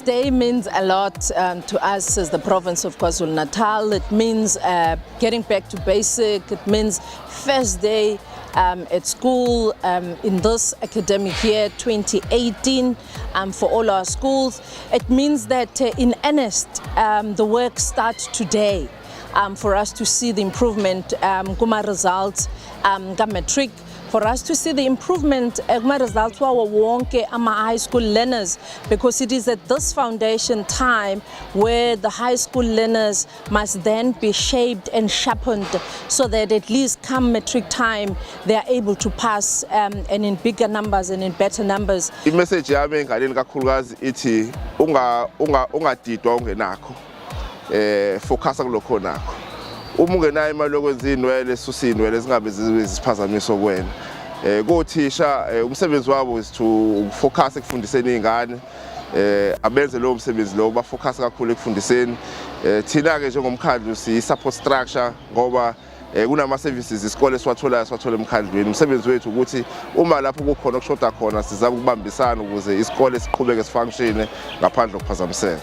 day means a lot to us as the province of KwaZulu-Natal. It means getting back to basic. It means first day at school in this academic year 2018 for all our schools. It means that in earnest the work starts today for us to see the improvement kuma results matric, for us to see the improvement results wa wonke ama high school learners, because it is at this foundation time where the high school learners must then be shaped and sharpened so that at least come matric time they are able to pass and in bigger numbers and in better numbers. The message yami ngaleni kakhulukazi ithi ungadidwa ungenakho focus kulokho nakho. Uma ungenayo imali yokwenza inwele susa inwele zingabe ziziphazamiso kuwena. Kothisha umsebenzi wabo is to focus ekufundiseni izingane, abenze lo msebenzi lo ba focus kakhulu ekufundiseni. Thina ke njengomkhandlu si support structure ngoba kunama services isikole siwathola emkhandlweni. Umsebenzi wethu ukuthi uma lapho kukhona okushoda khona sizama ukubambisana ukuze isikole siqhubeke sifunctione ngaphandle kokuphazamiseka.